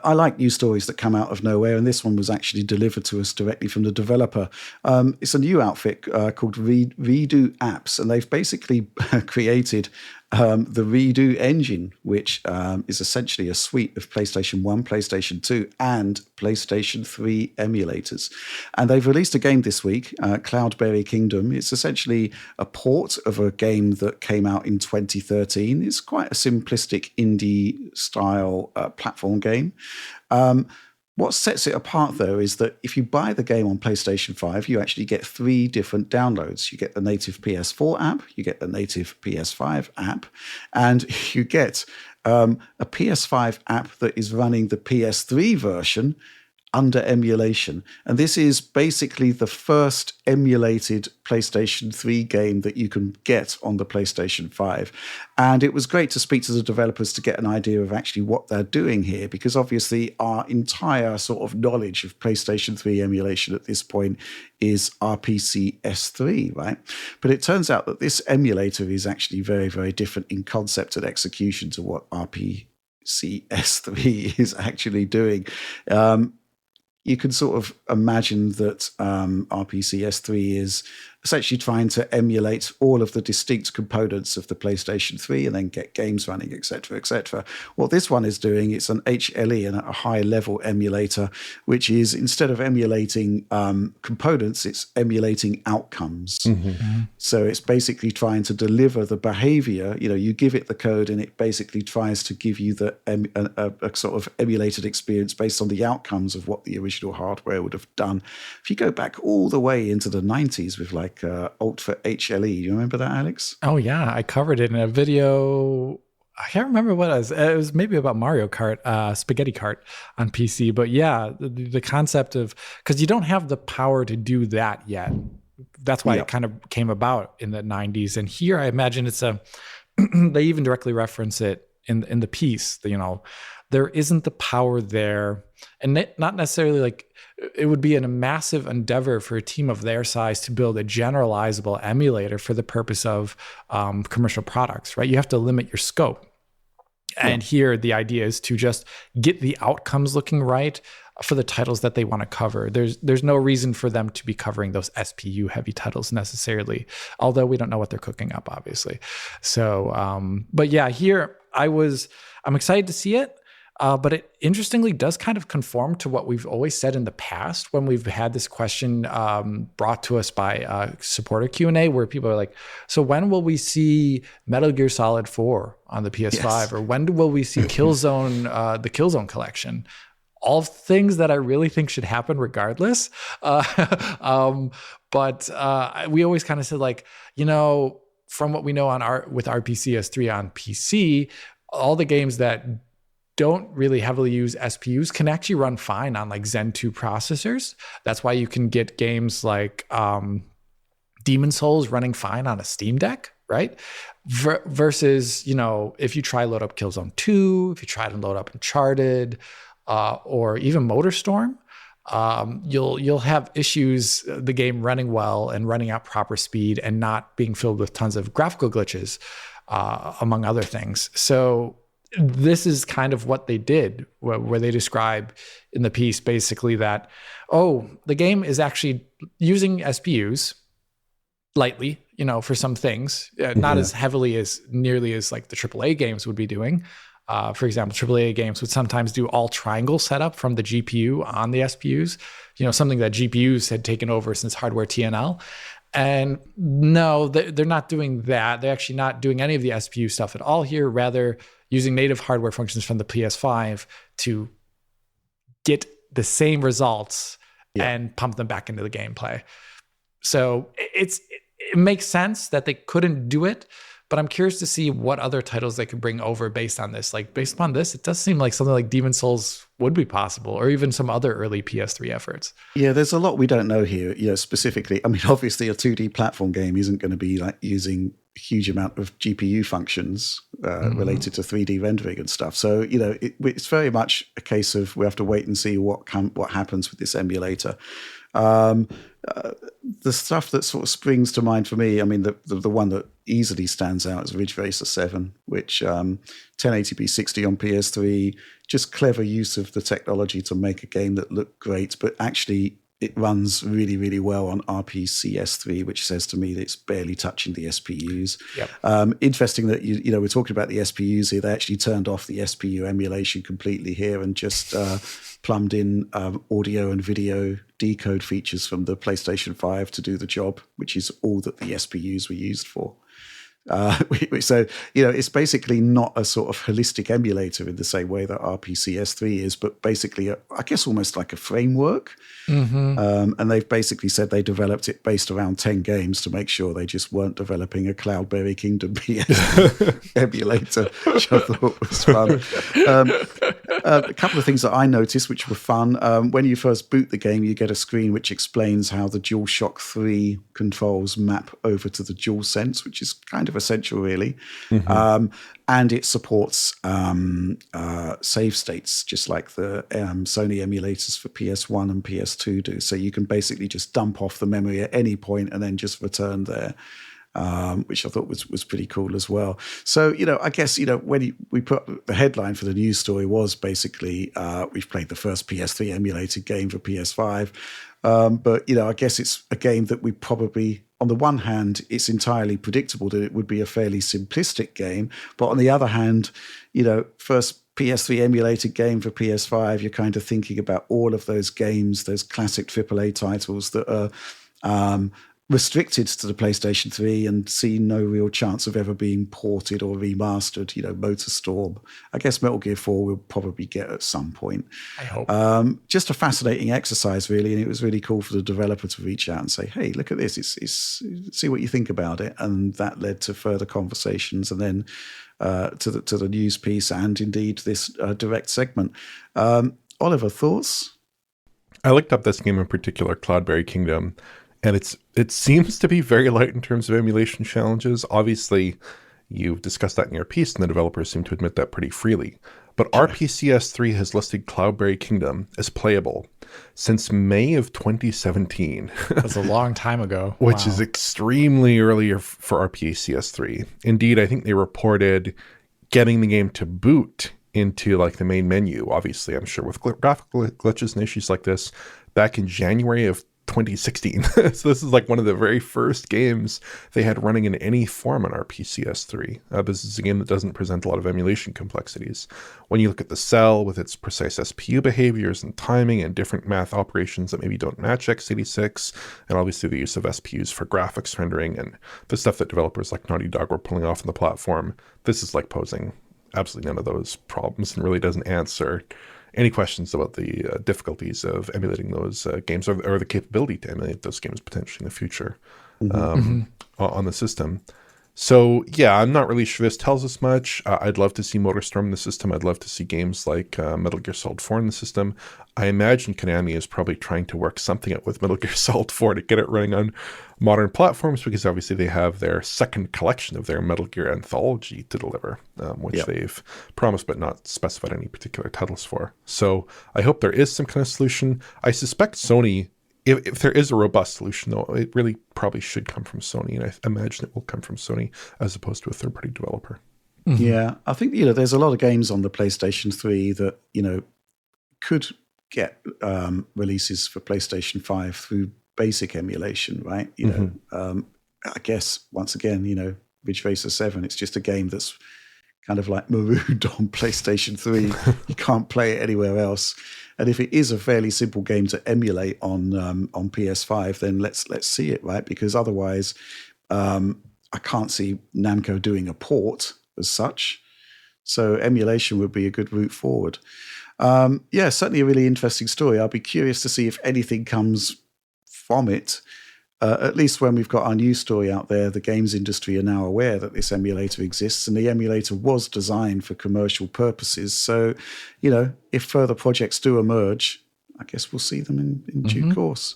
I like news stories that come out of nowhere, and this one was actually delivered to us directly from the developer. It's a new outfit called Redo Apps, and they've basically created the Redo engine, which is essentially a suite of PlayStation 1, PlayStation 2, and PlayStation 3 emulators. And they've released a game this week, Cloudberry Kingdom. It's essentially a port of a game that came out in 2013. It's quite a simplistic indie-style platform game. What sets it apart, though, is that if you buy the game on PlayStation 5, you actually get 3 different downloads. You get the native PS4 app, you get the native PS5 app, and you get a PS5 app that is running the PS3 version under emulation. And this is basically the first emulated PlayStation 3 game that you can get on the PlayStation 5. And it was great to speak to the developers to get an idea of actually what they're doing here, because obviously our entire sort of knowledge of PlayStation 3 emulation at this point is RPC S3, right? But it turns out that this emulator is actually very, very different in concept and execution to what RPC S3 is actually doing. You can sort of imagine that RPCS3 is essentially trying to emulate all of the distinct components of the PlayStation 3 and then get games running, etc., etc. What this one is doing, it's an HLE and a high-level emulator, which is, instead of emulating components, it's emulating outcomes. Mm-hmm. So it's basically trying to deliver the behavior. You know, you give it the code and it basically tries to give you a sort of emulated experience based on the outcomes of what the original hardware would have done. If you go back all the way into the 90s with like Alt for HLE. You remember that, Alex? Oh, yeah. I covered it in a video. I can't remember what it was. It was maybe about Mario Kart, Spaghetti Kart on PC. But yeah, the concept of, because you don't have the power to do that yet. That's why it kind of came about in the 90s. And here I imagine it's they even directly reference it in the piece. You know, there isn't the power there. And not necessarily like, it would be a massive endeavor for a team of their size to build a generalizable emulator for the purpose of commercial products, right? You have to limit your scope. And here the idea is to just get the outcomes looking right for the titles that they want to cover. There's no reason for them to be covering those SPU heavy titles necessarily, although we don't know what they're cooking up, obviously. So, but yeah, here I'm excited to see it. But it interestingly does kind of conform to what we've always said in the past when we've had this question brought to us by supporter Q&A, where people are like, so when will we see Metal Gear Solid 4 on the PS5? Yes. Or when will we see Killzone, the Killzone collection? All things that I really think should happen regardless. But we always kind of said, like, you know, from what we know with RPCS3 on PC, all the games that don't really heavily use SPUs can actually run fine on like Zen 2 processors. That's why you can get games like Demon Souls running fine on a Steam Deck, right? Versus, you know, if you try load up Killzone 2, if you try to load up Uncharted, or even MotorStorm, you'll have issues, the game running well and running at proper speed and not being filled with tons of graphical glitches, among other things. So this is kind of what they did, where they describe in the piece basically that, the game is actually using SPUs lightly, you know, for some things, not as heavily as nearly as like the AAA games would be doing. For example, AAA games would sometimes do all triangle setup from the GPU on the SPUs, you know, something that GPUs had taken over since hardware TNL. And no, they're not doing that. They're actually not doing any of the SPU stuff at all here, rather using native hardware functions from the PS5 to get the same results and pump them back into the gameplay. So it makes sense that they couldn't do it, but I'm curious to see what other titles they could bring over based on this. Like, based upon this, it does seem like something like Demon Souls would be possible, or even some other early PS3 efforts. Yeah, there's a lot we don't know here, you know, specifically. I mean, obviously a 2D platform game isn't going to be like using a huge amount of GPU functions related to 3D rendering and stuff. So, you know, it's very much a case of we have to wait and see what happens with this emulator. The stuff that sort of springs to mind for me, I mean, the one that easily stands out is Ridge Racer 7, which 1080p 60 on PS3, just clever use of the technology to make a game that looked great, but actually it runs really, really well on RPCS3, which says to me that it's barely touching the SPUs. Yep. Interesting that you know we're talking about the SPUs here. They actually turned off the SPU emulation completely here and just plumbed in audio and video decode features from the PlayStation 5 to do the job, which is all that the SPUs were used for. So, you know, it's basically not a sort of holistic emulator in the same way that RPCS3 is, but basically, I guess, almost like a framework. And they've basically said they developed it based around 10 games to make sure they just weren't developing a Cloudberry Kingdom PS emulator, which I thought was fun. A couple of things that I noticed which were fun. When you first boot the game, you get a screen which explains how the DualShock 3 controls map over to the DualSense, which is kind of essential, really. And it supports save states, just like the Sony emulators for PS1 and PS2 do. So you can basically just dump off the memory at any point and then just return there. Which I thought was pretty cool as well. So, you know, I guess, you know, when we put the headline for the news story was basically we've played the first PS3 emulated game for PS5. But, you know, I guess it's a game that we probably, on the one hand, it's entirely predictable that it would be a fairly simplistic game. But on the other hand, you know, first PS3 emulated game for PS5, you're kind of thinking about all of those games, those classic AAA titles that are restricted to the PlayStation 3 and see no real chance of ever being ported or remastered. You know, MotorStorm. I guess Metal Gear 4 will probably get at some point. I hope. Just a fascinating exercise, really, and it was really cool for the developer to reach out and say, "Hey, look at this. It's see what you think about it." And that led to further conversations, and then to the news piece, and indeed this direct segment. Oliver, thoughts? I looked up this game in particular, Cloudberry Kingdom. And it seems to be very light in terms of emulation challenges. Obviously, you've discussed that in your piece, and the developers seem to admit that pretty freely. But RPCS3 has listed Cloudberry Kingdom as playable since May of 2017. That's a long time ago. Which is extremely early for RPCS3. Indeed, I think they reported getting the game to boot into like the main menu, obviously, I'm sure, with graphical glitches and issues like this, back in January of 2016. So this is like one of the very first games they had running in any form on RPCS3. This is a game that doesn't present a lot of emulation complexities. When you look at the cell with its precise SPU behaviors and timing and different math operations that maybe don't match x86, and obviously the use of SPUs for graphics rendering and the stuff that developers like Naughty Dog were pulling off on the platform, this is like posing absolutely none of those problems and really doesn't answer any questions about the difficulties of emulating those games or the capability to emulate those games potentially in the future on the system. So, yeah, I'm not really sure this tells us much. I'd love to see MotorStorm in the system. I'd love to see games like Metal Gear Solid 4 in the system. I imagine Konami is probably trying to work something out with Metal Gear Solid 4 to get it running on modern platforms, because obviously they have their second collection of their Metal Gear anthology to deliver, which they've promised but not specified any particular titles for. So I hope there is some kind of solution. I suspect Sony, if there is a robust solution, though, it really probably should come from Sony, and I imagine it will come from Sony as opposed to a third-party developer. Yeah, I think, you know, there's a lot of games on the PlayStation 3 that, you know, could get releases for PlayStation 5 through basic emulation, right? You know, I guess, once again, you know, Ridge Racer 7, it's just a game that's kind of like marooned on PlayStation 3. You can't play it anywhere else. And if it is a fairly simple game to emulate on PS5, then let's see it, right? Because otherwise, I can't see Namco doing a port as such. So emulation would be a good route forward. Yeah, certainly a really interesting story. I'll be curious to see if anything comes from it. At least when we've got our news story out there, the games industry are now aware that this emulator exists, and the emulator was designed for commercial purposes. So, you know, if further projects do emerge, I guess we'll see them in due course.